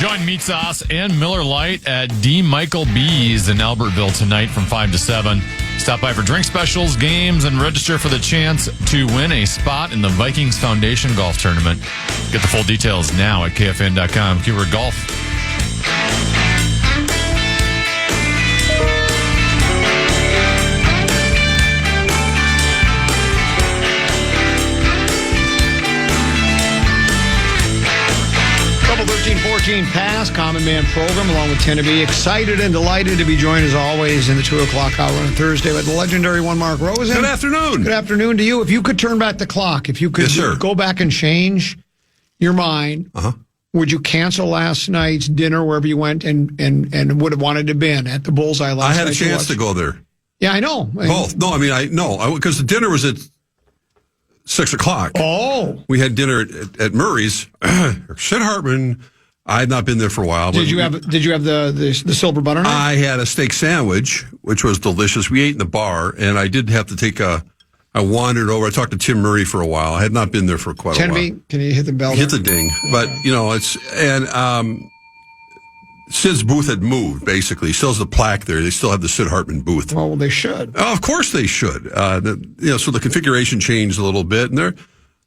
Join Meat Sauce and Miller Lite at D. Michael B's in Albertville tonight from 5 to 7. Stop by for drink specials, games, and register for the chance to win a spot in the Vikings Foundation Golf Tournament. Get the full details now at KFAN.com. Keyword golf. Double 13-14 pass, Common Man program, along with Tennessee. Excited and delighted to be joined, as always, in the 2 o'clock hour on Thursday by the legendary one, Mark Rosen. Good afternoon. Good afternoon to you. If you could turn back the clock, if you could go back and change your mind, would you cancel last night's dinner wherever you went and would have wanted to have been at the Bullseye last night? I had a chance to go there. Yeah, I know. Both. No, because the dinner was at 6 o'clock. Oh. We had dinner at Murray's. Sid Hartman. I had not been there for a while. Did you have the silver butternut? I had a steak sandwich, which was delicious. We ate in the bar, and I did have to take I wandered over. I talked to Tim Murray for a while. I had not been there for quite a while. Can you hit the bell? Hit the ding. But, Sid's booth had moved, basically. He still has the plaque there. They still have the Sid Hartman booth. Well, they should. Of course they should. So the configuration changed a little bit, and they're,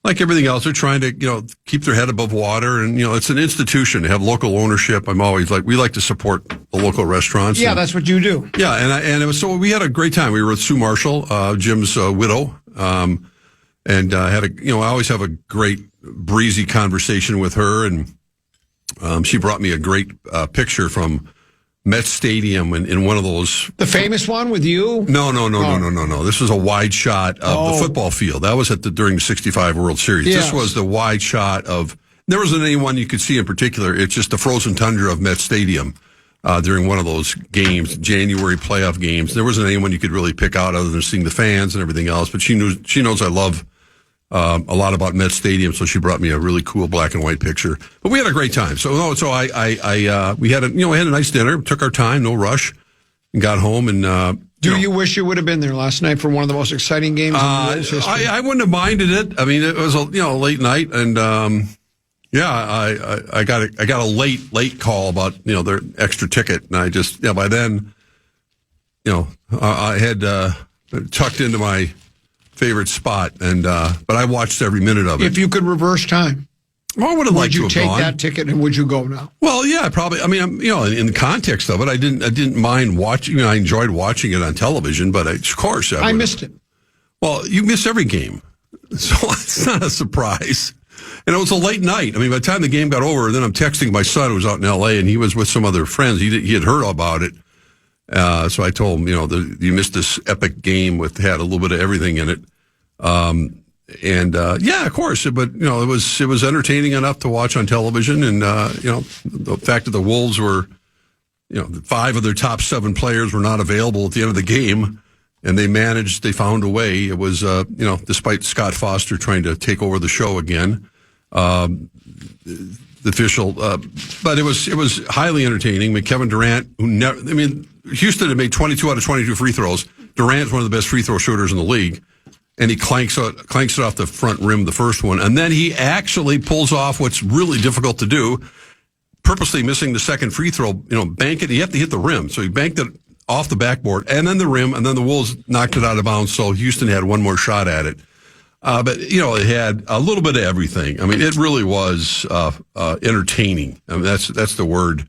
like everything else, they're trying to, keep their head above water. And, it's an institution to have local ownership. I'm always we like to support the local restaurants. Yeah, that's what you do. Yeah, and it was, so we had a great time. We were with Sue Marshall, Jim's widow, and I always have a great breezy conversation with her, and she brought me a great picture from Met Stadium in one of those. The famous one with you? No. This was a wide shot of the football field. That was during the 65 World Series. Yes. This was the wide shot of, there wasn't anyone you could see in particular. It's just the frozen tundra of Met Stadium during one of those games, January playoff games. There wasn't anyone you could really pick out other than seeing the fans and everything else. But she knows I love a lot about Met Stadium, so she brought me a really cool black and white picture. But we had a great time. We had a nice dinner, took our time, no rush, and got home. And do you wish you would have been there last night for one of the most exciting games in the Wolves history? I wouldn't have minded it. I mean, it was a late night, and I got a late call about their extra ticket, and I just by then I had tucked into my favorite spot, and but I watched every minute of it. If you could reverse time, I would have liked to have gone. Would you take that ticket, and would you go now? Well, yeah, probably. I mean, in the context of it, I didn't mind watching. I enjoyed watching it on television, but of course, I missed it. Well, you miss every game, so it's not a surprise. And it was a late night. I mean, by the time the game got over, then I'm texting my son who was out in L.A. and he was with some other friends. He had heard about it. So I told him, you missed this epic game had a little bit of everything in it. Of course, but it was entertaining enough to watch on television. And, the fact that the Wolves were, 5 of their top 7 players were not available at the end of the game, and they found a way. It was, despite Scott Foster trying to take over the show again, the official, but it was highly entertaining. I mean, Kevin Durant, Houston had made 22 out of 22 free throws. Durant's one of the best free throw shooters in the league, and he clanks it off the front rim, the first one, and then he actually pulls off what's really difficult to do, purposely missing the second free throw. Bank it. You have to hit the rim, so he banked it off the backboard and then the rim, and then the Wolves knocked it out of bounds. So Houston had one more shot at it. But it had a little bit of everything. I mean, it really was entertaining. I mean, that's the word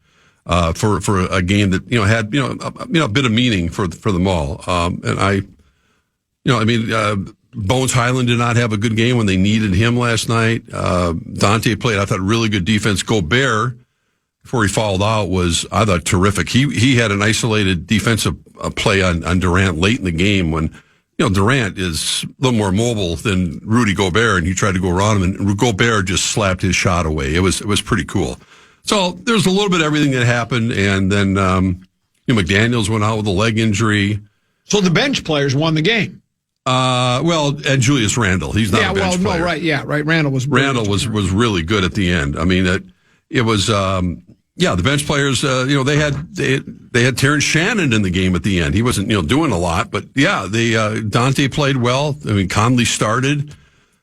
for a game that had a bit of meaning for them all. Bones Highland did not have a good game when they needed him last night. Dante played, I thought, really good defense. Gobert, before he fouled out, was, I thought, terrific. He had an isolated defensive play on Durant late in the game when. Durant is a little more mobile than Rudy Gobert, and he tried to go around him, and Gobert just slapped his shot away. It was pretty cool. So there's a little bit of everything that happened, and then McDaniels went out with a leg injury. So the bench players won the game. And Julius Randle, he's not a bench player. Right. Randle was really good at the end. I mean, it was. The bench players, they had Terrence Shannon in the game at the end. He wasn't, doing a lot, but Dante played well. I mean, Conley started.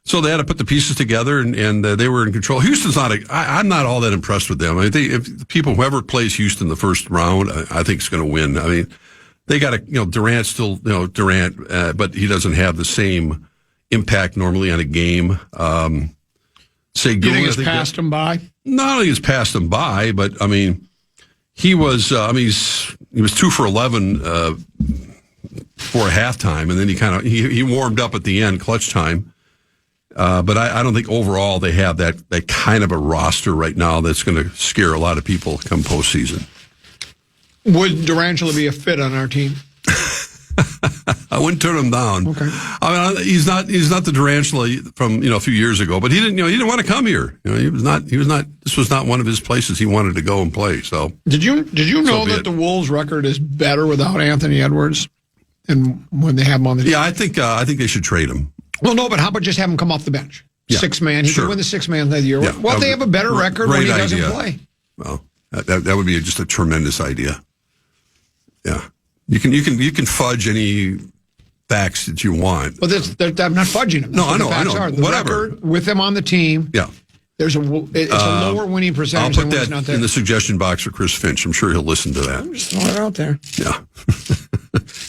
So they had to put the pieces together, and they were in control. Houston's not I'm not all that impressed with them. I mean, whoever plays Houston the first round, I think is going to win. I mean, they got Durant still, Durant, but he doesn't have the same impact normally on a game. You think it's passed him by? Not only has passed him by, but I mean, he was 2 for 11 for a halftime, and then he warmed up at the end, clutch time. But I don't think overall they have that kind of a roster right now that's going to scare a lot of people come postseason. Would Durangelo be a fit on our team? I wouldn't turn him down. Okay. I mean, he's not the Durangelo from a few years ago, but he didn't want to come here. He was not. This was not one of his places he wanted to go and play. So did you know that the Wolves' record is better without Anthony Edwards than when they have him on the team? Yeah, I think they should trade him. Well, no, but how about just have him come off the bench? Yeah, 6-man. He could win the 6-man of the year. Yeah, well, they have a better record when he doesn't play. Well, that would be just a tremendous idea. Yeah, you can fudge any facts that you want. Well, I'm not fudging them. No, I know. The Whatever. record with them on the team. Yeah. It's a lower winning percentage. I'll put that in the suggestion box for Chris Finch. I'm sure he'll listen to that. I'm just throwing it out there. Yeah.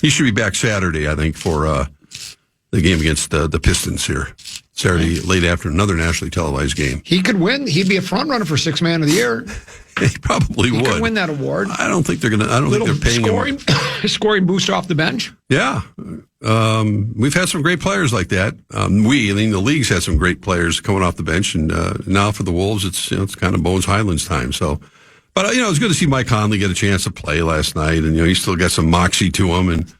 He should be back Saturday, I think, for the game against the Pistons here. Saturday, late after another nationally televised game. He could win. He'd be a front runner for 6-man of the year. He probably would. He could win that award. I don't think they're going to. I don't think they're paying him. Scoring boost off the bench. Yeah. We've had some great players like that. The league's had some great players coming off the bench, and now for the Wolves, it's kind of Bones Highlands time. So, but it was good to see Mike Conley get a chance to play last night, and he still got some moxie to him, and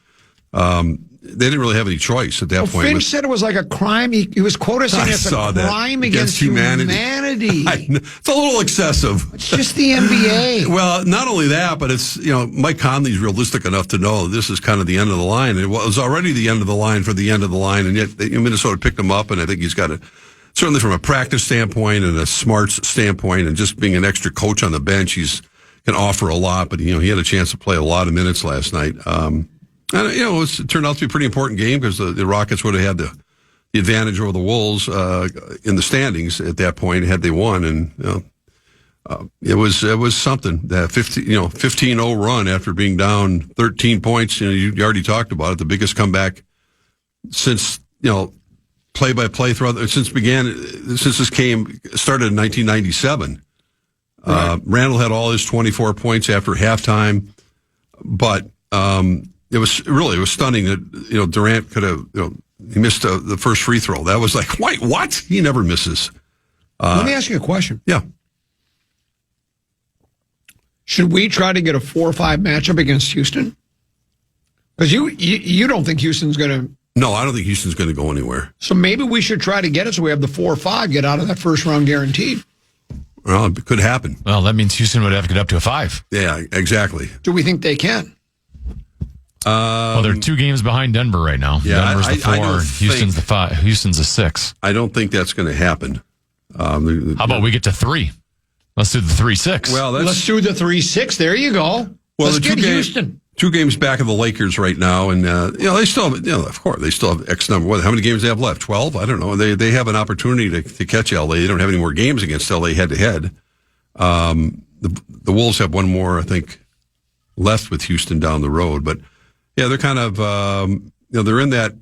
they didn't really have any choice at that point. Finch said it was like a crime. He was quoted saying it's a crime against humanity. It's a little excessive. It's just the NBA. Well, not only that, but it's Mike Conley's realistic enough to know this is kind of the end of the line. It was already the end of the line for the end of the line, and yet Minnesota picked him up, and I think he's got certainly from a practice standpoint and a smarts standpoint, and just being an extra coach on the bench, he's can offer a lot. But he had a chance to play a lot of minutes last night. And it turned out to be a pretty important game because the Rockets would have had the advantage over the Wolves in the standings at that point had they won, and it was something. That 15-0 run after being down 13 points. You already talked about it, the biggest comeback since play-by-play throughout since this game started in 1997. Right. Randall had all his 24 points after halftime, but. It was stunning that Durant could have he missed the first free throw. That was like, wait, what? He never misses. Let me ask you a question. Yeah. Should we try to get a 4-5 matchup against Houston? Because you don't think Houston's going to. No, I don't think Houston's going to go anywhere. So maybe we should try to get it so we have the 4-5, get out of that first round guaranteed. Well, it could happen. Well, that means Houston would have to get up to a 5. Yeah, exactly. Do we think they can? Well, they're 2 games behind Denver right now. Yeah, Denver's the 4, Houston's the 5. Houston's the 6. I don't think that's going to happen. How about we get to 3? Let's do the 3-6. Well, let's do the 3-6. There you go. Well, let's get Houston. 2 games back of the Lakers right now, and they still have, of course, they still have X number. How many games do they have left? 12? I don't know. They have an opportunity to catch LA. They don't have any more games against LA head to head. The Wolves have one more, I think, left with Houston down the road, but. Yeah, they're kind of, they're in that.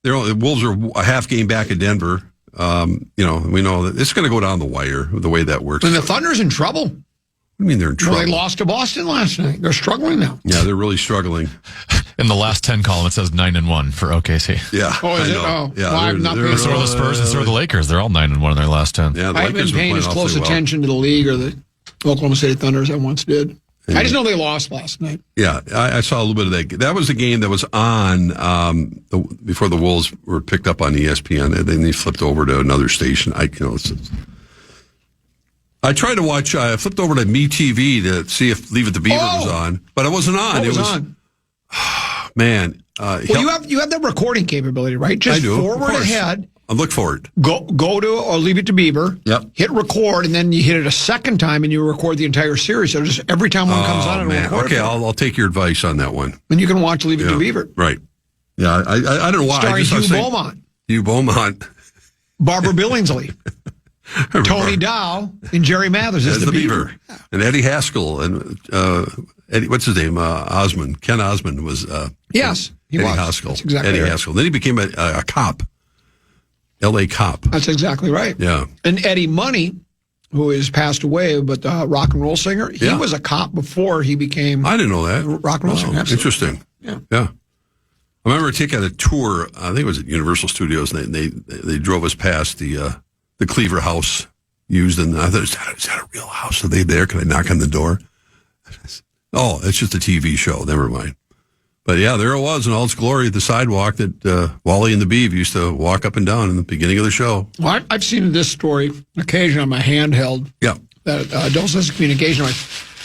The Wolves are a half game back in Denver. We know that it's going to go down the wire the way that works. And the Thunder's in trouble. What do you mean they're in trouble? Well, they lost to Boston last night. They're struggling now. Yeah, they're really struggling. In the last 10 column, it says 9-1 for OKC. Yeah. Oh, is it? Oh, yeah. Well, I've not paid so are the Spurs and so are the Lakers. They're all 9-1 in their last 10. Yeah, I haven't been paying as close attention to the league or the Oklahoma City Thunder as I once did. I just know they lost last night. Yeah, I saw a little bit of that. That was the game that was on before the Wolves were picked up on ESPN, and then they flipped over to another station. I tried to watch. I flipped over to MeTV to see if Leave It to Beaver was on, but it wasn't on. It was on. Man, you have the recording capability, right? Just I do, forward ahead. I'll look for it. Go to or Leave It to Beaver. Yep. Hit record, and then you hit it a second time, and you record the entire series. So just every time one comes on, it'll record. Okay, I'll take your advice on that one. And you can watch Leave It to Beaver. Right. Yeah, I don't know why. Starring Hugh Beaumont. Hugh Beaumont. Barbara Billingsley, Tony Dow, and Jerry Mathers as the Beaver. And Eddie Haskell and Eddie, what's his name? Osmond. Ken Osmond was. Yes, he Eddie was. Haskell. That's exactly Eddie right. Haskell. Then he became a cop, L.A. cop. That's exactly right. Yeah. And Eddie Money, who has passed away, but the rock and roll singer, he was a cop before he became. I didn't know that. Rock and roll singer. Absolutely. Interesting. Yeah. I remember taking a tour. I think it was at Universal Studios, and they drove us past the Cleaver House used, and I thought, is that a real house? Are they there? Can I knock on the door? Oh, it's just a TV show. Never mind. But yeah, there it was in all its glory, the sidewalk that Wally and the Beav used to walk up and down in the beginning of the show. Well, I've seen this story occasionally on my handheld. Yeah. That Adult Sense of Communication.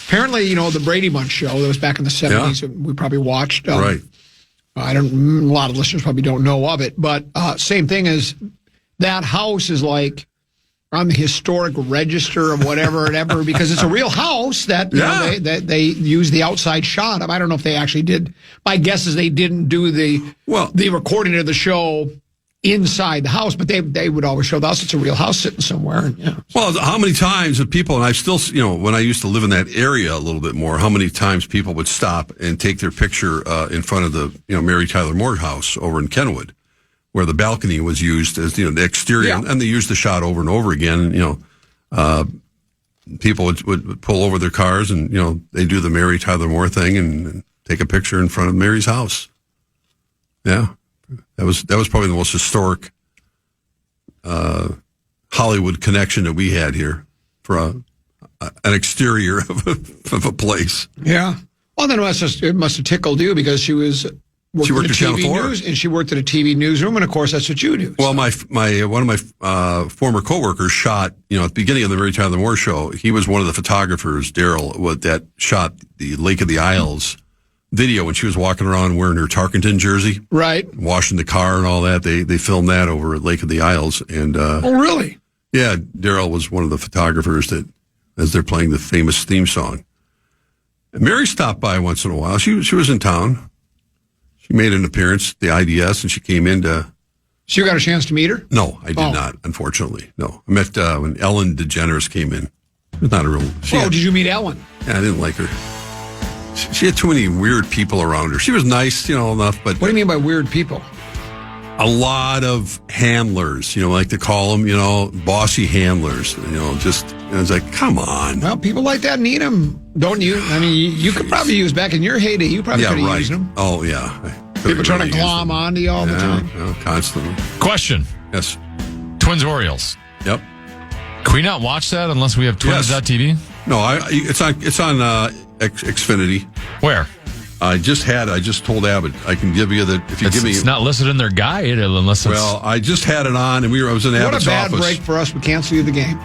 Apparently, the Brady Bunch show that was back in the 70s. Yeah. We probably watched. Right. A lot of listeners probably don't know of it, but same thing as that house is like on the historic register of whatever because it's a real house that they use the outside shot of. I don't know if they actually did. My guess is they didn't do the recording of the show inside the house, but they would always show the house. It's a real house sitting somewhere. And, Well, how many times have people, and I still, when I used to live in that area a little bit more, how many times people would stop and take their picture in front of the, Mary Tyler Moore house over in Kenwood, where the balcony was used as, the exterior, and they used the shot over and over again. People would pull over their cars and, they do the Mary Tyler Moore thing and take a picture in front of Mary's house. Yeah. That was probably the most historic Hollywood connection that we had here for an exterior of a place. Yeah. Well, then it must have tickled you because she worked at Channel 4. News, and she worked at a TV newsroom, and of course that's what you do. Well, one of my former coworkers shot, at the beginning of the Mary Tyler Moore show. He was one of the photographers, Daryl, that shot the Lake of the Isles video when she was walking around wearing her Tarkenton jersey, right? Washing the car and all that. They filmed that over at Lake of the Isles, and oh, really? Yeah, Daryl was one of the photographers that, as they're playing the famous theme song. And Mary stopped by once in a while. She was in town. She made an appearance at the IDS, and she came in to. So you got a chance to meet her? No, I did not. Unfortunately, no. I met when Ellen DeGeneres came in. It was not a real. Did you meet Ellen? Yeah, I didn't like her. She had too many weird people around her. She was nice, enough, but... What do you mean by weird people? A lot of handlers, like to call them, bossy handlers. I was like, come on. Well, people like that need them, don't you? I mean, you could probably use, back in your heyday, you probably could have used them. Oh, yeah. People trying to glom onto you all the time. Yeah, constantly. Question. Yes. Twins Orioles. Yep. Can we not watch that unless we have Twins.tv? No, it's on Xfinity. Where? I just told Abbott I can give you It's not listed in their guide unless it's... Well, I just had it on and I was in Abbott's office. What a bad break for us. We cancel you the game.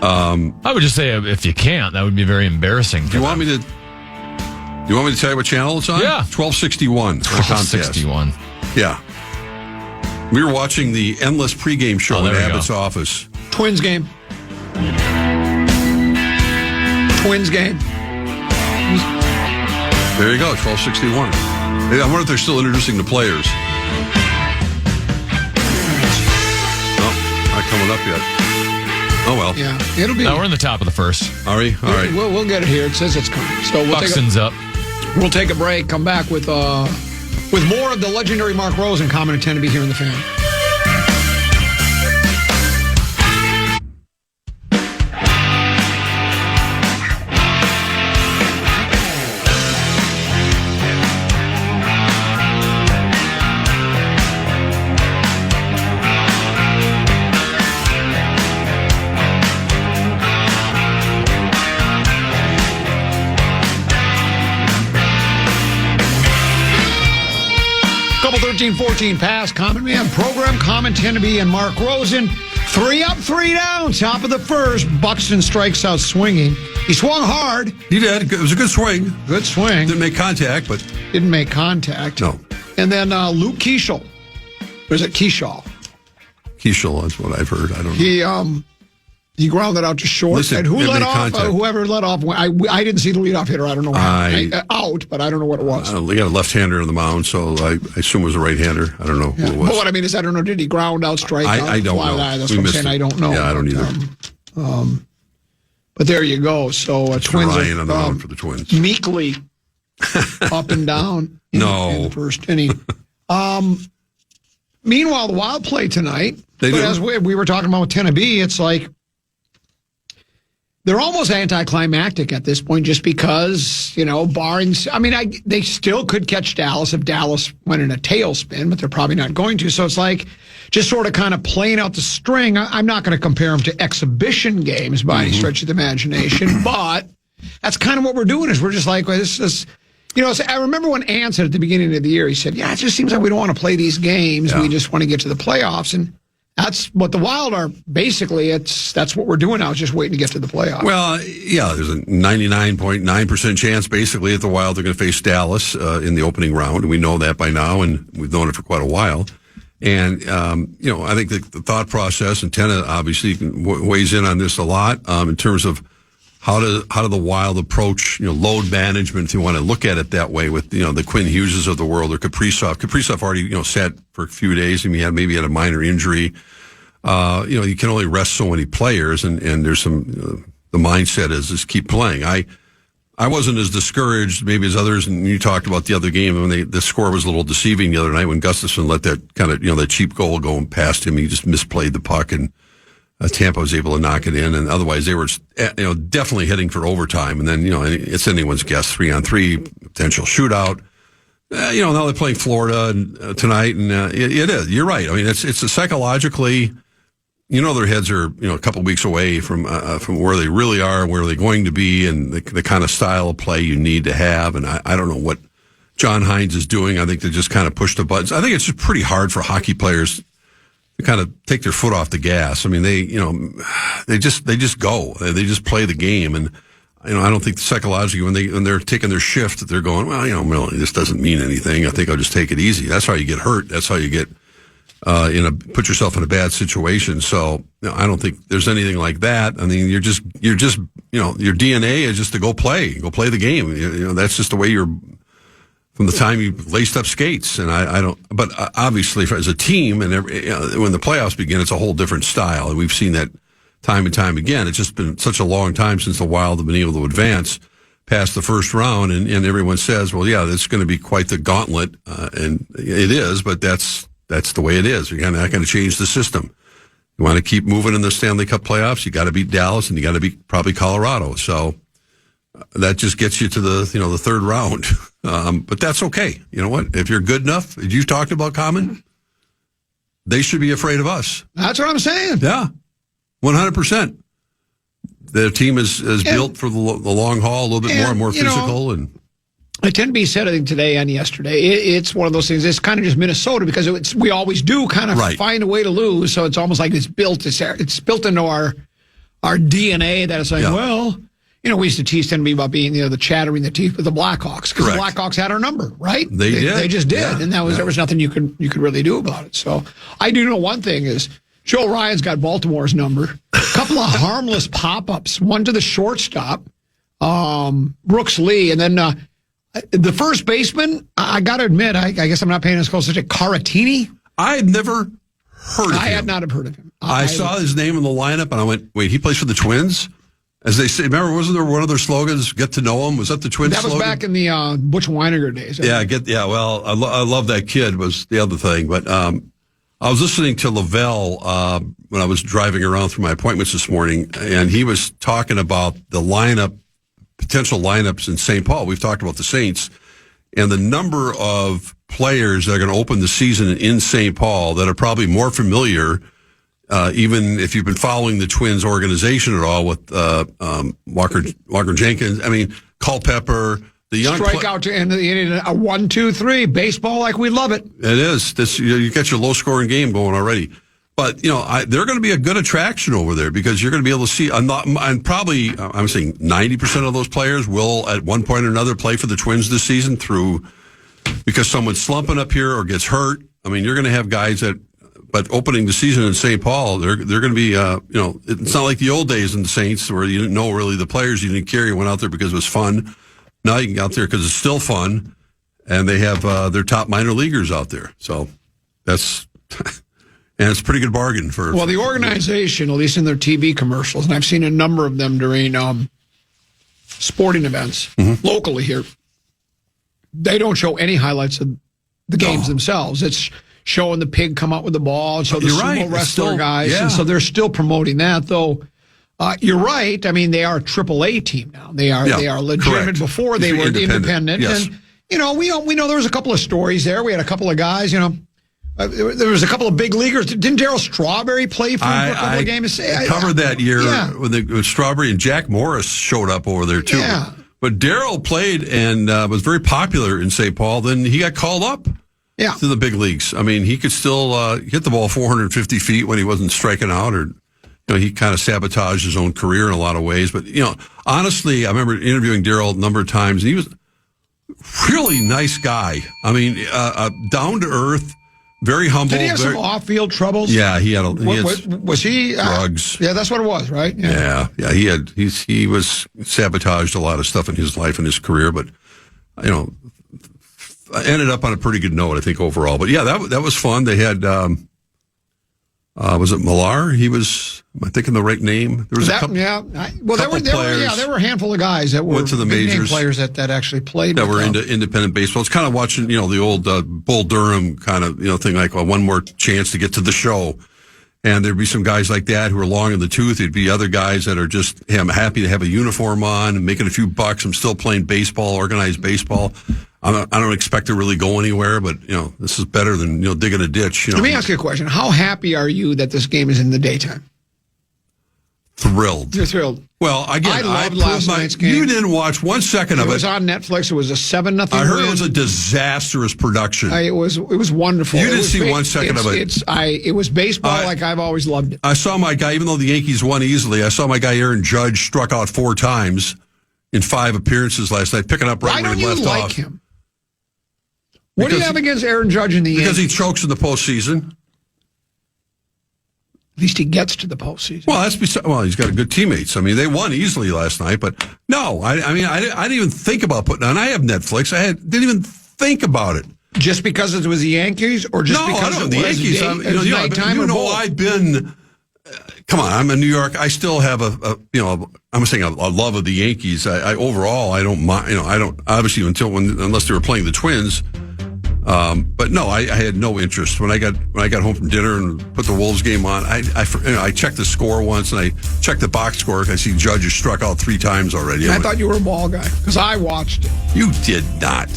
I would just say if you can't, that would be very embarrassing. Do you want me to tell you what channel it's on? Yeah. 1261. 1261. Yeah. We were watching the endless pregame show in Abbott's office. Twins game. Twins game. There you go, 1261. I wonder if they're still introducing the players. No, not coming up yet. Oh, well. Yeah, it'll be. No, we're in the top of the first. Are we? All right. We'll get it here. It says it's coming. So Buxton's up. We'll take a break, come back with more of the legendary Mark Rosen, Common and 10 to be here in the Fan. Couple 13-14 pass, Common Man program, Common 10 to be, and Mark Rosen. 3 up, 3 down, top of the first. Buxton strikes out swinging. He swung hard. He did. It was a good swing. Good swing. Didn't make contact, but... Didn't make contact. No. And then Luke Keishel. Or is it Keishal? Keishel is what I've heard. I don't know. He He grounded out to short. Listen, and who led off? Contact. Whoever led off. I didn't see the leadoff hitter. I don't know. Out, but I don't know what it was. He got a left-hander on the mound, so I assume it was a right-hander. I don't know who it was. But what I mean is, I don't know. Did he ground out, strike out? I don't know. That's what I'm saying. I don't know. Yeah, I don't either. But there you go. So Twins Ryan on the mound for the Twins. Meekly up and down in the first inning. Meanwhile, the Wild play tonight. As we were talking about with Tennessee, it's like they're almost anticlimactic at this point just because, barring... I mean, they still could catch Dallas if Dallas went in a tailspin, but they're probably not going to. So it's like just sort of kind of playing out the string. I'm not going to compare them to exhibition games by any stretch of the imagination, but that's kind of what we're doing is we're just like, well, this is... I remember when Ann said at the beginning of the year, he said, it just seems like we don't want to play these games. Yeah. We just want to get to the playoffs. And that's what the Wild are. Basically, that's what we're doing now, is just waiting to get to the playoffs. Well, yeah, there's a 99.9% chance, basically, that the Wild are going to face Dallas in the opening round. And we know that by now, and we've known it for quite a while. And, I think the thought process, and Tenna obviously weighs in on this a lot in terms of how do the Wild approach, load management, if you want to look at it that way, with, the Quinn Hugheses of the world, or Kaprizov. Kaprizov already, sat for a few days, and he maybe had a minor injury. You can only rest so many players, and there's some, the mindset is just keep playing. I wasn't as discouraged maybe as others, and you talked about the other game when the score was a little deceiving the other night when Gustafsson let that kind of, that cheap goal go past him. He just misplayed the puck, and Tampa was able to knock it in, and otherwise they were, definitely heading for overtime. And then, it's anyone's guess, 3-on-3, potential shootout. Now they're playing Florida tonight, and it is. You're right. I mean, it's a psychologically, their heads are, a couple weeks away from where they really are, where they're going to be, and the kind of style of play you need to have. And I don't know what John Hines is doing. I think they just kind of push the buttons. I think it's just pretty hard for hockey players to kind of take their foot off the gas. I mean, they just go. They just play the game. And, I don't think psychologically when they're taking their shift that they're going, well, really, this doesn't mean anything. I think I'll just take it easy. That's how you get hurt. That's how you get, put yourself in a bad situation. So, I don't think there's anything like that. I mean, you're just, your DNA is just to go play the game. That's just the way you're, from the time you laced up skates. And I don't, but obviously as a team and when the playoffs begin, it's a whole different style. And we've seen that time and time again. It's just been such a long time since the Wild have been able to advance past the first round. And everyone says, well, yeah, it's going to be quite the gauntlet. And it is, but that's the way it is. You're not going to change the system. You want to keep moving in the Stanley Cup playoffs, you got to beat Dallas, and you got to beat probably Colorado. So that just gets you to the third round. But that's okay. You know what? If you're good enough, you talked about Common, they should be afraid of us. That's what I'm saying. Yeah, 100%. The team is built for the long haul, a little bit more physical. And it tend to be said, I think, today and yesterday, it's one of those things. It's kind of just Minnesota because we always do kind of find a way to lose. So it's almost like it's built into our DNA that it's like, we used to tease Tennessee about being, the chattering the teeth with the Blackhawks because the Blackhawks had our number, right? They did. They just did, and there was nothing you could really do about it. So I do know one thing is Joe Ryan's got Baltimore's number. A couple of harmless pop-ups, one to the shortstop, Brooks Lee, and then the first baseman. I got to admit, I guess I'm not paying as close attention. Caratini. I had never heard of him. I had not have heard of him. I saw his name in the lineup, and I went, wait, he plays for the Twins? As they say, remember, wasn't there one of their slogans, get to know him? Was that the Twins slogan? That was back in the Butch Weiniger days. Well, I love that kid was the other thing. But I was listening to Lavelle when I was driving around through my appointments this morning, and he was talking about the potential lineups in St. Paul. We've talked about the Saints, and the number of players that are going to open the season in St. Paul that are probably more familiar, even if you've been following the Twins organization at all, with Walker Jenkins. I mean, Culpepper, the young strikeout to end a 1-2-3 baseball like we love it. It is. You got your low scoring game going already. But they're going to be a good attraction over there because you're going to be able to see. And probably I'm saying 90% of those players will at one point or another play for the Twins this season because someone's slumping up here or gets hurt. I mean, you're going to have guys that but opening the season in St. Paul, they're going to be, it's not like the old days in the Saints where you didn't know really the players you didn't care. You went out there because it was fun. Now you can get out there because it's still fun, and they have their top minor leaguers out there. So that's, and it's a pretty good bargain for. Well, the organization, at least in their TV commercials, and I've seen a number of them during sporting events locally here, they don't show any highlights of the games themselves. It's showing the pig come out with the ball, and so the sumo wrestler guys, and so they're still promoting that. Though you're right. I mean, they are a AAA team now. They are legitimate. Correct. Before they were independent. Yes. And we know there was a couple of stories there. We had a couple of guys. There was a couple of big leaguers. Didn't Darryl Strawberry play for a couple of games? I covered that year with Strawberry, and Jack Morris showed up over there too. Yeah. But Darryl played and was very popular in St. Paul. Then he got called up to the big leagues. I mean, he could still hit the ball 450 feet when he wasn't striking out, or he kind of sabotaged his own career in a lot of ways. But honestly, I remember interviewing Darryl a number of times, and he was a really nice guy. I mean, down to earth. Very humble. Did he have some off-field troubles? Yeah, he had. Was he drugs? Yeah, that's what it was, right? Yeah. He was sabotaged a lot of stuff in his life and his career, but ended up on a pretty good note, I think, overall. But yeah, that was fun. They had. Was it Millar? He was. Am I thinking the right name? There was a couple. Yeah. There were a handful of guys that went to the majors. Players that actually played. That were into independent baseball. It's kind of watching, the old Bull Durham kind of, thing like one more chance to get to the show. And there'd be some guys like that who are long in the tooth. There'd be other guys that are just, hey, I'm happy to have a uniform on and making a few bucks. I'm still playing baseball, organized baseball. I don't expect to really go anywhere, but, this is better than, digging a ditch. Let me ask you a question. How happy are you that this game is in the daytime? Thrilled. You're thrilled. Well, again, I loved last night's game. You didn't watch 1 second of it. It was on Netflix. It was a 7-0 I heard win. it was a disastrous production. It was wonderful. You didn't see 1 second of it. It was baseball like I've always loved it. I saw my guy, even though the Yankees won easily, I saw my guy Aaron Judge struck out 4 times in 5 appearances last night, picking up right where he left off. Why don't you like him? What do you have against Aaron Judge in the Yankees? Because he chokes in the postseason. At least he gets to the postseason. Well, he's got good teammates. I mean, they won easily last night, but no, I didn't even think about putting on. I have Netflix. Didn't even think about it. Just because it was the Yankees, or just because it was the Yankees? nighttime? I've been. Come on, I'm in New York. I still have I'm saying a love of the Yankees. I overall, I don't mind. I don't obviously unless they were playing the Twins. But no, I had no interest when I got home from dinner and put the Wolves game on. I checked the score once and I checked the box score. I see Judge has struck out 3 times already. I thought you were a ball guy because I watched it. You did not.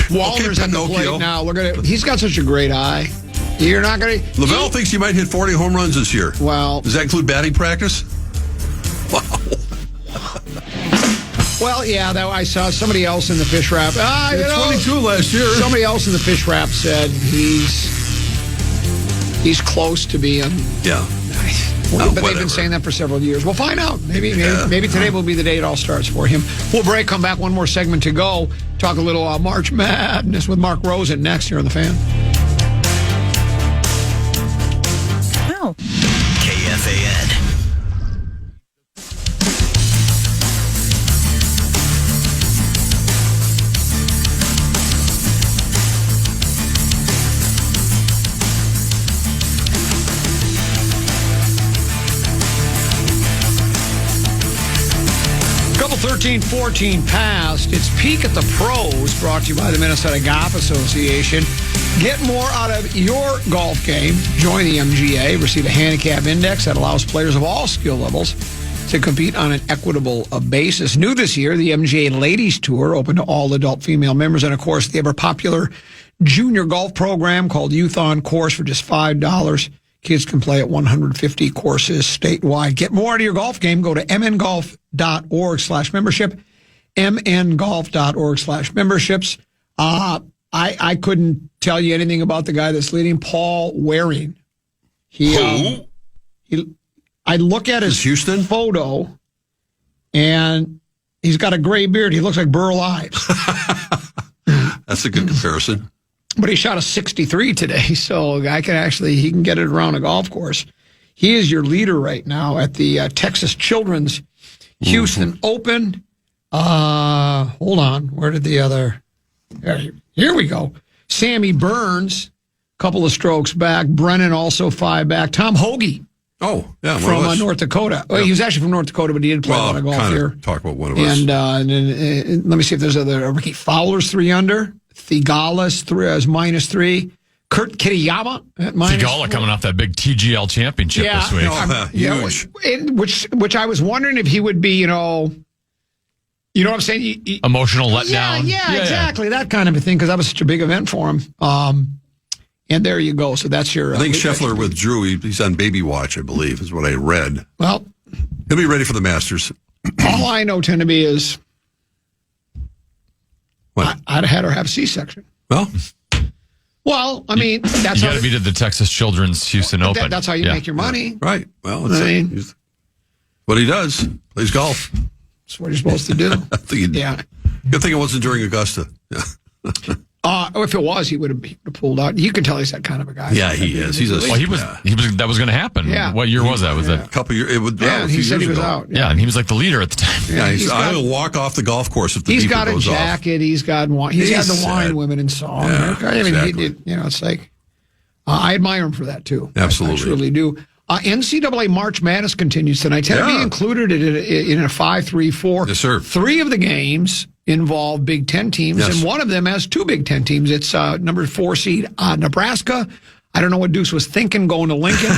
Walner's at the plate now. Look at it. He's got such a great eye. You're not going to. Lavelle thinks he might hit 40 home runs this year. Well, does that include batting practice? Wow. Well, yeah, I saw somebody else in the fish wrap. 22 last year. Somebody else in the fish wrap said he's close to being. Yeah. But they've been saying that for several years. We'll find out. Maybe today will be the day it all starts for him. We'll break, come back, one more segment to go. Talk a little March Madness with Mark Rosen next here on The Fan. Wow. KFAN. Couple 13-14 past. It's Peak at the Pros, brought to you by the Minnesota Golf Association. Get more out of your golf game. Join the MGA. Receive a handicap index that allows players of all skill levels to compete on an equitable basis. New this year, the MGA Ladies Tour, open to all adult female members. And, of course, the ever-popular junior golf program called Youth on Course for just $5. Kids can play at 150 courses statewide. Get more out of your golf game. Go to mngolf.org/membership. mngolf.org/memberships. I couldn't tell you anything about the guy that's leading, Paul Waring. I look at his Houston photo, and he's got a gray beard. He looks like Burl Ives. That's a good comparison. But he shot a 63 today, so he can get it around a golf course. He is your leader right now at the Texas Children's Houston Open. Hold on. Where did the other... Here we go. Sammy Burns, couple of strokes back. Brennan also 5 back. Tom Hoagie. Oh, yeah. From North Dakota. Well, he was actually from North Dakota, but he did play a lot of golf here. Talk about one of us. And let me see if there's other. Ricky Fowler's 3 under. Thigala's -3. Kurt Kitayama at -4. Thigala coming off that big TGL championship this week. Huge. Which I was wondering if he would be, you know what I'm saying? Emotional letdown. Yeah, exactly. That kind of a thing, because that was such a big event for him. And there you go. So that's your... I think Scheffler withdrew. He's on baby watch, I believe, is what I read. Well... He'll be ready for the Masters. All I know, tend to be, is... What? I'd have had her have a C-section. Well, I mean, that's... You got to be to the Texas Children's Houston Open. That's how you make your money. Right. Well, it's what he does. Plays golf. That's what you're supposed to do. Good thing it wasn't during Augusta. Yeah. If it was, he would have pulled out. You can tell he's that kind of a guy. Yeah, he is. He was. That was going to happen. Yeah. What year was that? Was that a couple years? He said he was out. Yeah, and he was like the leader at the time. Yeah, I will walk off the golf course if the he's beeper got a goes jacket. off. He's got wine. He's got the wine, women, and song. Yeah, I mean, exactly. it's like I admire him for that too. Absolutely, I truly do. NCAA March Madness continues tonight. Tennessee included in a 5-3-4. Yes, sir. 3 of the games involve Big Ten teams, and one of them has 2 Big Ten teams. It's number 4 seed Nebraska. I don't know what Deuce was thinking going to Lincoln,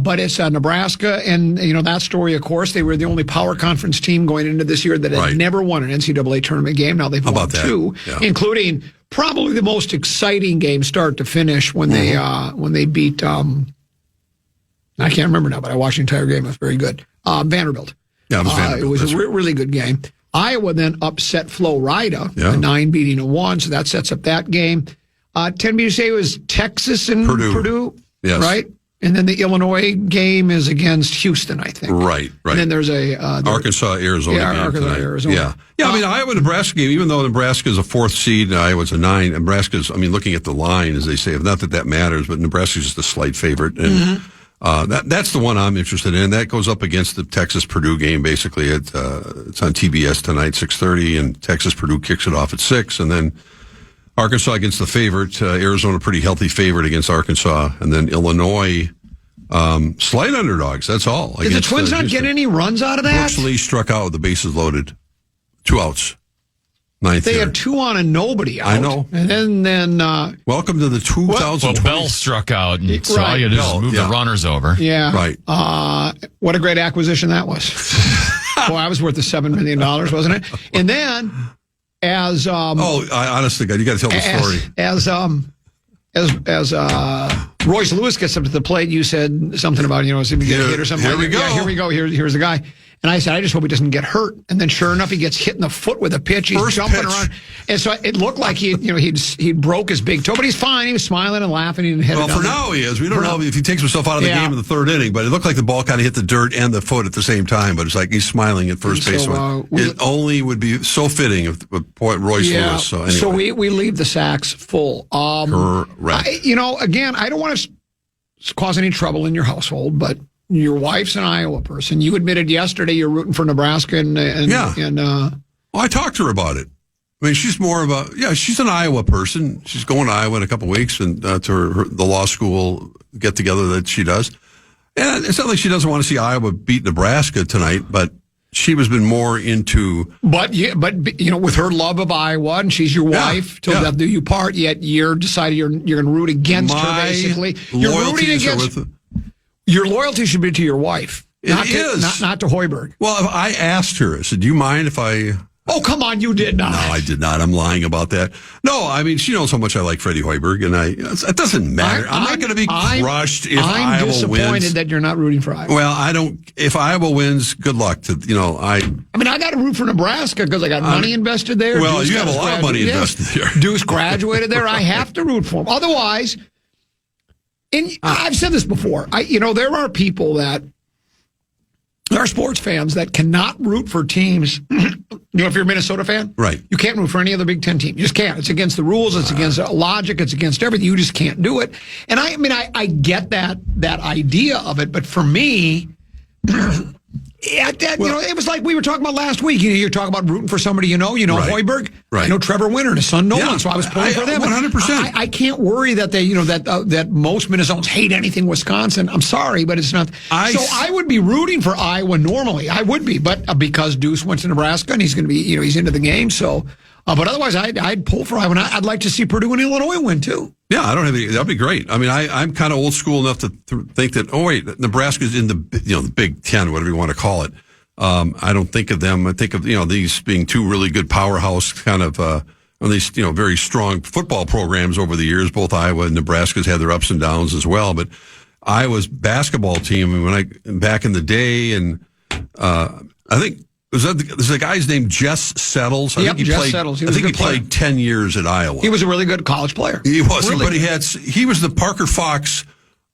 but it's Nebraska. And, that story, of course, they were the only power conference team going into this year that had never won an NCAA tournament game. Now they've won 2, including probably the most exciting game start to finish when they beat... I can't remember now, but I watched the entire game. It was very good. Vanderbilt. Yeah, it was Vanderbilt. It was a really good game. Iowa then upset Florida, a 9 beating a 1, so that sets up that game. 10 to say it was Texas and Purdue, yes, right? And then the Illinois game is against Houston, I think. Right. And then there's Arkansas, Arizona game Arkansas, tonight. Arizona. Yeah, I mean, Iowa-Nebraska game, even though Nebraska is a 4th seed and Iowa's a 9, Nebraska's, looking at the line, as they say, not that matters, but Nebraska's just a slight favorite. And that's the one I'm interested in. That goes up against the Texas-Purdue game, basically. It's on TBS tonight, 6:30, and Texas-Purdue kicks it off at 6. And then Arkansas against the favorite. Arizona, pretty healthy favorite against Arkansas. And then Illinois, slight underdogs, that's all. Did the Twins not get any runs out of that? Brooks Lee struck out with the bases loaded. 2 outs. 9th They had 2 on and nobody out. I know. And then welcome to the 2020. Bell struck out, and so all you do is move the runners over. Yeah. Right. What a great acquisition that was. Boy, I was worth the $7 million, wasn't it? And then, as honest to God, you got to tell the story. As Royce Lewis gets up to the plate, you said something about is he going to get hit or something. Here we go. Yeah, here we go. Here's the guy. And I said, I just hope he doesn't get hurt. And then, sure enough, he gets hit in the foot with a pitch. He's jumping around, and so it looked like he'd broke his big toe, but he's fine. He was smiling and laughing. And for now he is. We don't know if he takes himself out of the game in the 3rd inning, but it looked like the ball kind of hit the dirt and the foot at the same time. But it's like he's smiling at first base. It only would be so fitting if Royce Lewis. So anyway. So we leave the sacks full. Correct. Again, I don't want to cause any trouble in your household, but your wife's an Iowa person. You admitted yesterday you're rooting for Nebraska, and I talked to her about it. I mean, she's more of she's an Iowa person. She's going to Iowa in a couple of weeks and to the law school get together that she does. And it's not like she doesn't want to see Iowa beat Nebraska tonight, but she has been more into. But with her love of Iowa, and she's your wife till death do you part. Yet you're decided you're going to root against her. Basically, you're rooting against. Your loyalty should be to your wife. Not to Hoiberg. Well, if I asked her, I said, do you mind if I... Oh, come on, you did not. No, I did not. I'm lying about that. No, I mean, she knows how much I like Freddie Hoiberg, and it doesn't matter. I'm not going to be crushed if Iowa wins. I'm disappointed that you're not rooting for Iowa. Well, I don't... If Iowa wins, good luck to, I got to root for Nebraska because I got money invested there. Well, you have a lot of money invested there. Deuce graduated there. I have to root for him. Otherwise... And I've said this before. There are people there are sports fans that cannot root for teams You know, if you're a Minnesota fan, right, you can't root for any other Big Ten team. You just can't. It's against the rules. It's against logic. It's against everything. You just can't do it. And I get that idea of it, but for me, it was like we were talking about last week. You're talking about rooting for somebody right. Hoiberg. Right. I know Trevor Winter and his son Nolan, so I was pulling for them. 100%. I can't worry that they, that most Minnesotans hate anything Wisconsin. I'm sorry, but it's not. I would be rooting for Iowa normally. I would be, but because Deuce went to Nebraska and he's going to be, he's into the game. So, but otherwise, I'd pull for Iowa. And I'd like to see Purdue and Illinois win too. Yeah, I don't have any. That'd be great. I mean, I'm kind of old school enough to think that. Oh wait, Nebraska's in the the Big Ten, whatever you want to call it. I don't think of them. I think of these being two really good powerhouse kind of these very strong football programs over the years. Both Iowa and Nebraska's had their ups and downs as well. But Iowa's basketball team, back in the day, and I think. There's a guy's named Jess Settles. I think he played 10 years at Iowa. He was a really good college player. He was, but he was the Parker Fox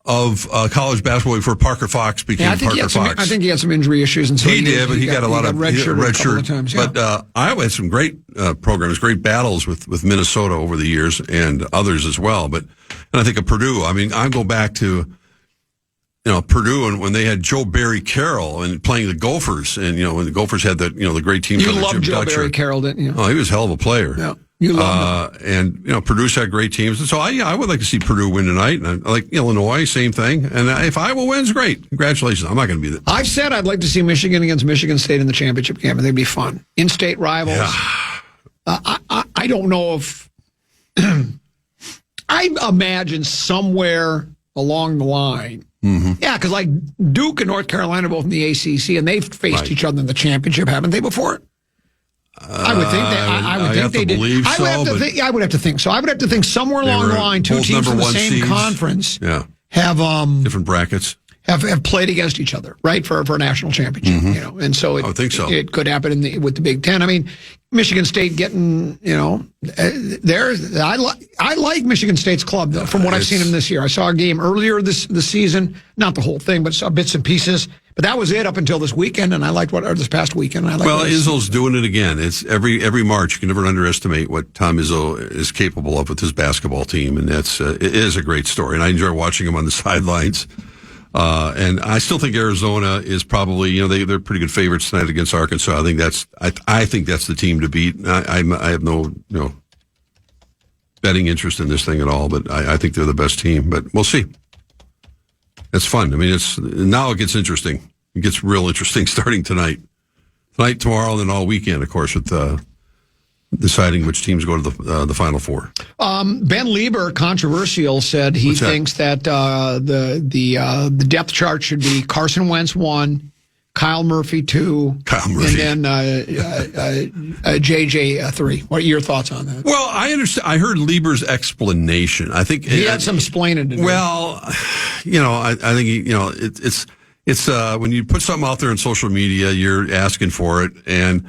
of college basketball before Parker Fox became Parker Fox. I think he had some injury issues, and so he did, but he got a lot of red shirt times. Yeah. But Iowa had some great programs, great battles with Minnesota over the years, and others as well. And I think of Purdue. I mean, I go back to. Purdue, and when they had Joe Barry Carroll and playing the Gophers, and when the Gophers had the great team. You loved Joe Barry Carroll, didn't you? Oh, he was a hell of a player. Yeah, you loved him. And Purdue's had great teams, and so I would like to see Purdue win tonight. And I like Illinois, same thing. And if Iowa wins, great, congratulations. I'm not going to be there. I've said I'd like to see Michigan against Michigan State in the championship game. They'd be fun. In-state rivals. Yeah. I don't know if I imagine somewhere along the line. Mm-hmm. Yeah, because like Duke and North Carolina are both in the ACC, and they've faced each other in the championship, haven't they, before? I would think they did. I would have to think so. I would have to think somewhere along the line, two teams from the same conference have different brackets. Have played against each other, right, for a national championship, and so I would think so. It could happen with the Big Ten. I mean, Michigan State getting, I like Michigan State's club though, from what I've seen them this year. I saw a game earlier this season, not the whole thing, but saw bits and pieces. But that was it up until this weekend, and I liked this past weekend. Izzo's doing it again. It's every March. You can never underestimate what Tom Izzo is capable of with his basketball team, and it is a great story. And I enjoy watching him on the sidelines. And I still think Arizona is probably, they're pretty good favorites tonight against Arkansas. I think that's the team to beat. I have no, betting interest in this thing at all, but I think they're the best team. But we'll see. It's fun. I mean, now it gets interesting. It gets real interesting starting tonight, tomorrow, and then all weekend, of course, with deciding which teams go to the Final Four. Ben Lieber, controversial, said he thinks that the depth chart should be Carson Wentz 1, Kyle Murphy 2, and then JJ 3. What are your thoughts on that? Well, I understand. I heard Lieber's explanation. I think he had some explaining to do. Well, I think it's when you put something out there on social media, you're asking for it, and.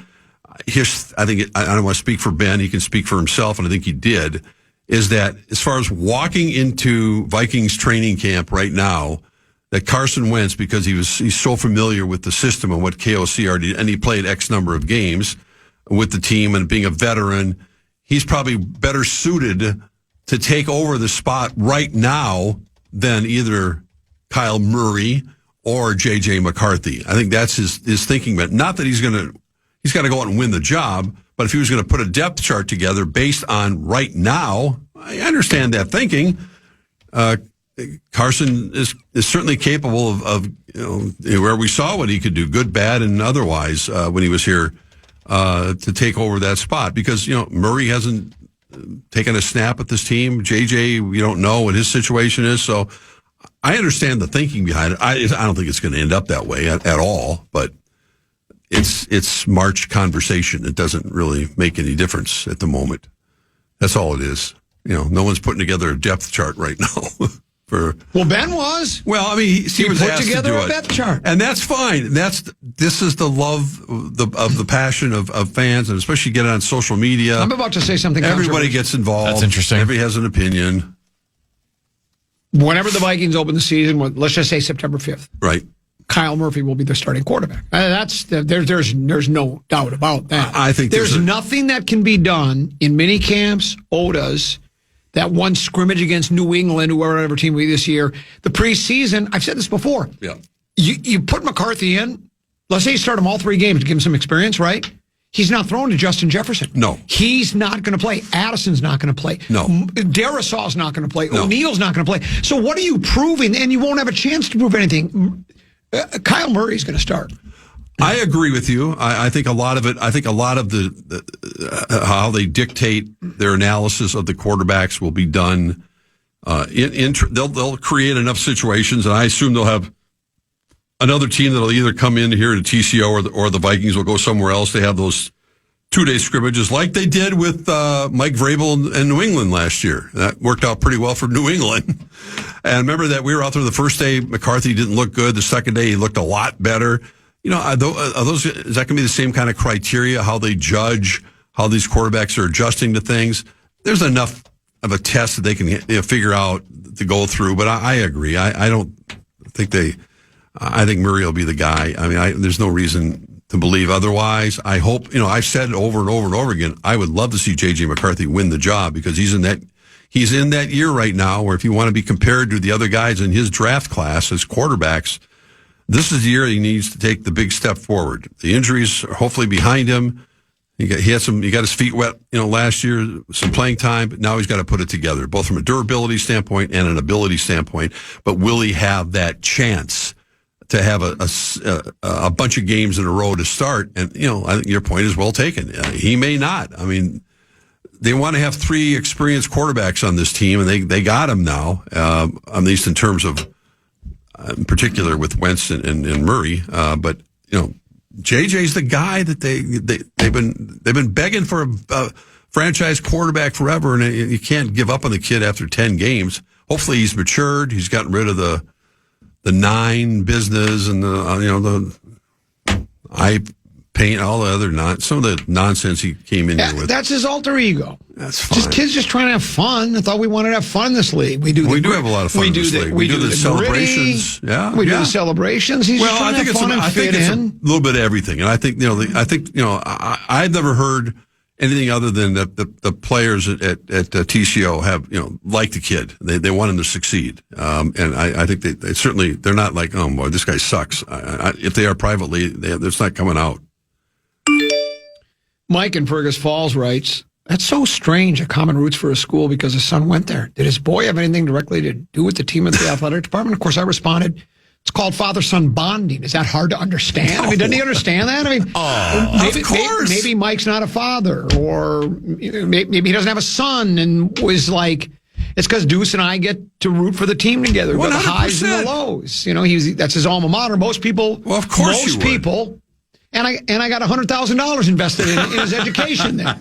I don't want to speak for Ben. He can speak for himself, and I think he did, is that as far as walking into Vikings training camp right now, that Carson Wentz, because he's so familiar with the system and what KOC already, and he played X number of games with the team and being a veteran, he's probably better suited to take over the spot right now than either Kyle Murray or J.J. McCarthy. I think that's his thinking. But not that he's got to go out and win the job, but if he was going to put a depth chart together based on right now, I understand that thinking. Carson is certainly capable of where we saw what he could do, good, bad, and otherwise, when he was here to take over that spot. Because Murray hasn't taken a snap at this team. JJ, we don't know what his situation is, so I understand the thinking behind it. I don't think it's going to end up that way at all, but. It's March conversation. It doesn't really make any difference at the moment. That's all it is. No one's putting together a depth chart right now. Well, Ben was. Well, I mean, he was put asked together to do a depth chart, and that's fine. This is the love of the passion of fans, and especially get it on social media. I'm about to say something. Everybody gets involved. That's interesting. Everybody has an opinion. Whenever the Vikings open the season, let's just say September 5th. Right. Kyle Murphy will be the starting quarterback. There's no doubt about that. I think there's nothing that can be done in mini camps, OTAs, that one scrimmage against New England, or whatever team we this year, the preseason. I've said this before. Yeah, you put McCarthy in. Let's say you start him all 3 games to give him some experience, right? He's not throwing to Justin Jefferson. No. He's not going to play. Addison's not going to play. No. Darisaw's not going to play. No. O'Neal's not going to play. So what are you proving? And you won't have a chance to prove anything. Kyle Murray's going to start. I agree with you. I think a lot of it. I think a lot of the how they dictate their analysis of the quarterbacks will be done. They'll create enough situations, and I assume they'll have another team that'll either come in here to TCO or the Vikings will go somewhere else. They have those 2-day scrimmages like they did with Mike Vrabel and New England last year. That worked out pretty well for New England. And remember that we were out there the first day. McCarthy didn't look good. The second day he looked a lot better. You know, is that going to be the same kind of criteria, how they judge how these quarterbacks are adjusting to things? There's enough of a test that they can figure out to go through. But I agree. I don't think I think Murray will be the guy. I mean, there's no reason to believe otherwise. I hope, I've said it over and over and over again, I would love to see J.J. McCarthy win the job because he's in that year right now where if you want to be compared to the other guys in his draft class as quarterbacks, this is the year he needs to take the big step forward. The injuries are hopefully behind him. He got his feet wet, last year, some playing time, but now he's got to put it together, both from a durability standpoint and an ability standpoint. But will he have that chance to have a bunch of games in a row to start? And, I think your point is well taken. He may not. I mean, they want to have 3 experienced quarterbacks on this team, and they got him now, at least in terms of, in particular with Wentz and Murray. But, JJ's the guy that they've been begging for a franchise quarterback forever, and you can't give up on the kid after 10 games. Hopefully he's matured. He's gotten rid of the 9 business and the eye paint, all the other some of the nonsense he came in here with. That's his alter ego. That's fine. Kids just trying to have fun. I thought we wanted to have fun in this league. We do have a lot of fun in this league. We do the celebrations. Gritty. Yeah, we do the celebrations. He's just trying to have fun and fit in. A little bit of everything. And I think I've never heard anything other than that the players at TCO have like the kid. They want him to succeed. And I think they certainly they're not like, oh boy, this guy sucks. If they are privately, it's not coming out. Mike in Fergus Falls writes, that's so strange. A common roots for a school because his son went there. Did his boy have anything directly to do with the team at the athletic department? Of course, I responded, it's called father-son bonding. Is that hard to understand? No. I mean, doesn't he understand that? I mean, of course. Maybe Mike's not a father, or maybe he doesn't have a son and was like, it's because Deuce and I get to root for the team together. 100%. The highs and the lows. That's his alma mater. Most people, of course, most people. And I got $100,000 invested in his education there.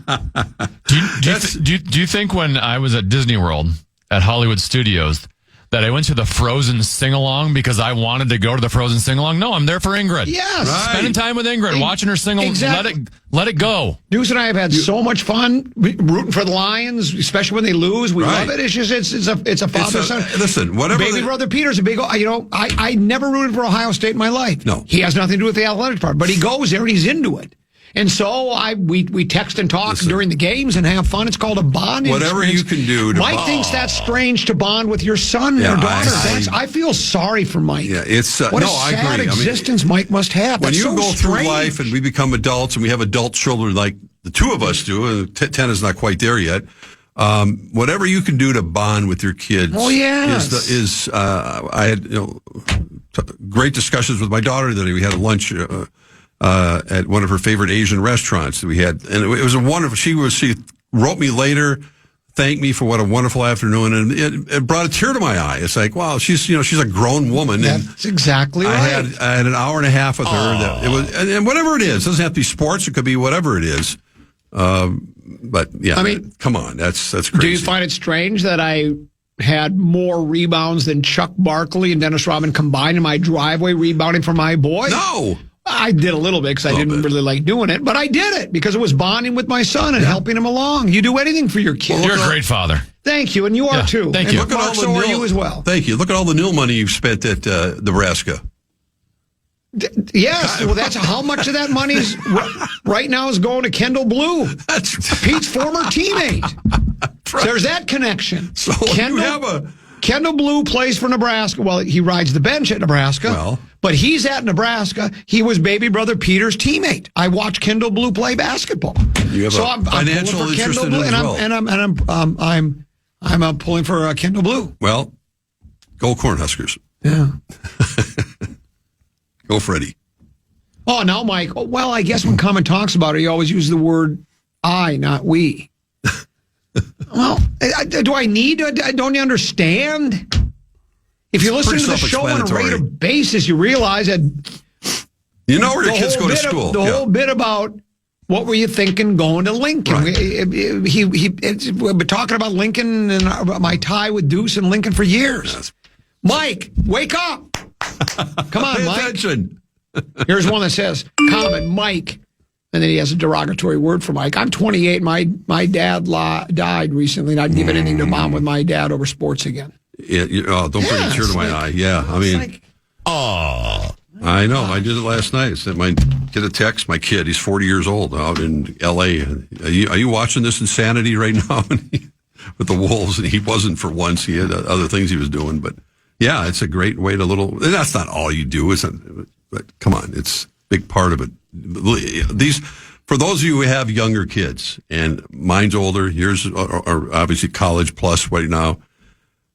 Do you think when I was at Disney World at Hollywood Studios that I went to the Frozen sing-along because I wanted to go to the Frozen sing-along? No, I'm there for Ingrid. Yes. Right. Spending time with Ingrid, watching her sing along. Exactly. Let it go. Deuce and I have had so much fun rooting for the Lions, especially when they lose. We love it. It's just it's a father-son. Listen, whatever. Baby brother Peter's a big. I never rooted for Ohio State in my life. No, he has nothing to do with the athletic department, but he goes there and he's into it. And so we text and talk during the games and have fun. It's called a bonding. Whatever experience. you can do to Mike bond. thinks that's strange to bond with your son or daughter. I feel sorry for Mike. Yeah, it's what a sad existence Mike must have. When that's you go strange. through life and we become adults and we have adult children like the two of us do, and 10 is not quite there yet. Whatever you can do to bond with your kids. Oh yes. I had great discussions with my daughter today. We had a lunch. At one of her favorite Asian restaurants that we had. And it was a wonderful, she wrote me later, thanked me for what a wonderful afternoon, and it brought a tear to my eye. It's like, wow, she's a grown woman. That's exactly right. I had an hour and a half with her. It was, and whatever it is, it doesn't have to be sports, it could be whatever it is. But yeah, I mean, come on, that's crazy. Do you find it strange that I had more rebounds than Chuck Barkley and Dennis Rodman combined in my driveway rebounding for my boy? No. I did a little bit because I didn't really like doing it, but I did it because it was bonding with my son and helping him along. You do anything for your kid. Well, you're a great father. Thank you, and you are too. Thank you. Look at all the so are you as well. Thank you. Look at all the nil money you've spent at Nebraska. Yes, well, that's how much of that money's right now is going to Kendall Blue. That's Pete's former teammate. So there's that connection. So Kendall Blue plays for Nebraska. Well, he rides the bench at Nebraska. But he's at Nebraska. He was baby brother Peter's teammate. I watched Kendall Blue play basketball. You have I'm financial pulling for interest Kendall in it Blue, as well. I'm pulling for Kendall Blue. Well, go Cornhuskers. Yeah. Go Freddie. Oh, now Mike. Oh, well, I guess when Common talks about it, he always uses the word I, not we. Well, do I need to? Don't you understand? If you listen to the show on a regular basis, you realize that you know where your kids go to school. The whole bit about what were you thinking going to Lincoln? Right. We've been talking about Lincoln and my tie with Deuce and Lincoln for years. Yes. Mike, wake up! Come on, Pay Mike. Attention. Here's one that says, "Common Mike," and then he has a derogatory word for Mike. I'm 28. My dad died recently, and I'd give anything to bond with my dad over sports again. Yeah, don't bring a tear to my eye. Yeah, I mean, I know. I did it last night. I said, get a text. My kid, he's 40 years old, out in L.A. Are you watching this insanity right now? With the Wolves, and he wasn't for once. He had other things he was doing, but yeah, it's a great way to and that's not all you do, but come on, it's a big part of it. For those of you who have younger kids, and mine's older, yours are obviously college plus right now.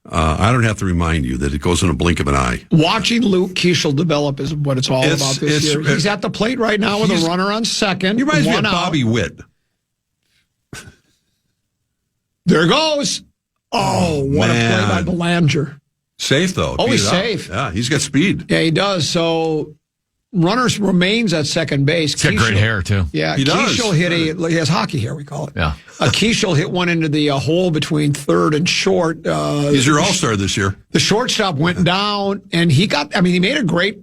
I don't have to remind you that it goes in a blink of an eye. Watching Luke Keeschel develop is what it's all about this year. He's at the plate right now with a runner on second. He reminds me of Bobby Witt. There goes. Oh, what a play by Belanger. Safe, though. Oh, he's safe. Yeah, he's got speed. Yeah, he does. So, runner remains at second base. He's got great hair, too. Yeah, he Keeschel hit he has hockey hair, we call it. Yeah. Keeschel hit one into the hole between third and short. He's your all-star this year. The shortstop went down, and he made a great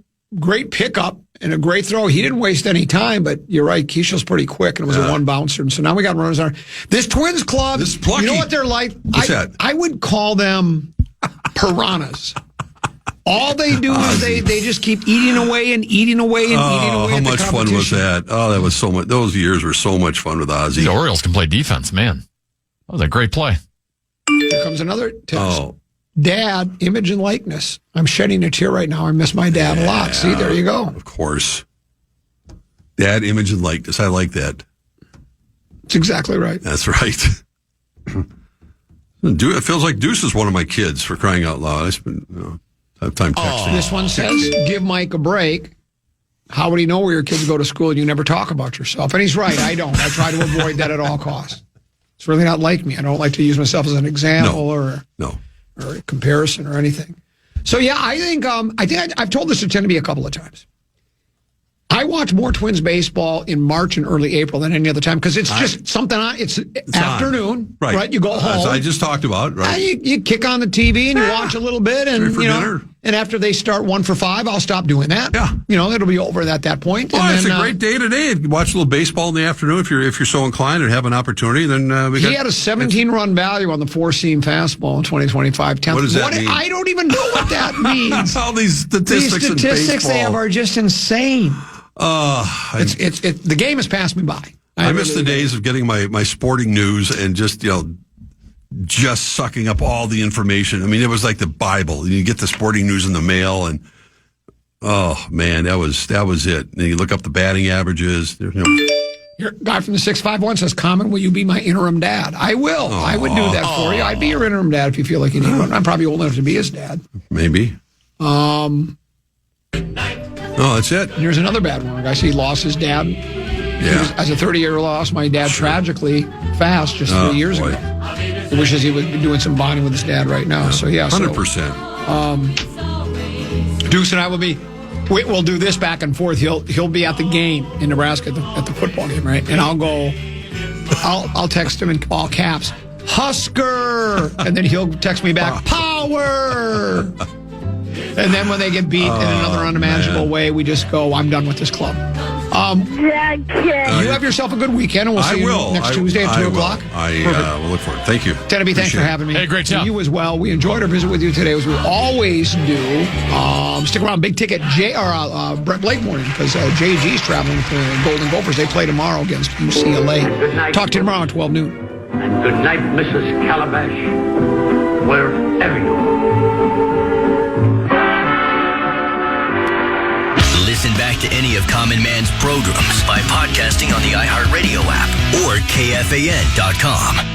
pickup and a great throw. He didn't waste any time, but you're right, Keishel's pretty quick, and it was a one bouncer. And so now we got runners on. This Twins club, you know what they're like? What's that? I would call them piranhas. All they do is they just keep eating away and eating away and eating away. How much fun was that? Oh, that was so much. Those years were so much fun with Ozzy. The Orioles can play defense, man. That was a great play. Here comes another text. Dad, image and likeness. I'm shedding a tear right now. I miss my dad a lot. See, there you go. Of course. Dad, image and likeness. I like that. That's exactly right. That's right. It feels like Deuce is one of my kids, for crying out loud. I spend time texting. This one says, give Mike a break. How would he know where your kids go to school and you never talk about yourself? And he's right. I don't. I try to avoid that at all costs. It's really not like me. I don't like to use myself as an example or a comparison or anything. So, yeah, I think I've told this to Tennessee a couple of times. I watch more Twins baseball in March and early April than any other time because it's just something on. It's afternoon, on. Right? You go home. As I just talked about, right? You kick on the TV and you watch a little bit, and dinner. And after they start 1 for 5, I'll stop doing that. Yeah, it'll be over at that point. Well, it's a great day today. Watch a little baseball in the afternoon if you're so inclined and have an opportunity. Then he had a 17-run value on the 4-seam fastball in 2025. What does that mean? I don't even know what that means. All these statistics in baseball. They have are just insane. The game has passed me by. I miss the days of getting my sporting news and just sucking up all the information. I mean, it was like the Bible. You get the sporting news in the mail, and oh man, that was it. And you look up the batting averages. Your guy from the 651 says, "Common, will you be my interim dad?" I will. I would do that for you. I'd be your interim dad if you feel like you need one. I'm probably old enough to be his dad. Maybe. Oh, that's it. And here's another bad one. I see he lost his dad. Yeah. As a 30-year loss, my dad tragically fast just 3 years ago. He wishes he would be doing some bonding with his dad right now. So, yeah. 100%. Deuce and I we'll do this back and forth. He'll be at the game in Nebraska at the football game, right? And I'll text him in all caps, Husker! And then he'll text me back, Power! And then when they get beat in another unimaginable way, we just go, I'm done with this club. You have yourself a good weekend, and we'll see you next Tuesday at 2 o'clock. I will look for it. Thank you. Tenneby, thanks for having me. Hey, great job. You as well. We enjoyed our visit with you today, as we always do. Stick around. Big ticket Brett Blake morning, because JG's traveling with the Golden Gophers. They play tomorrow against UCLA. Talk to you tomorrow at 12 noon. And good night, Mrs. Calabash, wherever you are. Listen back to any of Common Man's programs by podcasting on the iHeartRadio app or KFAN.com.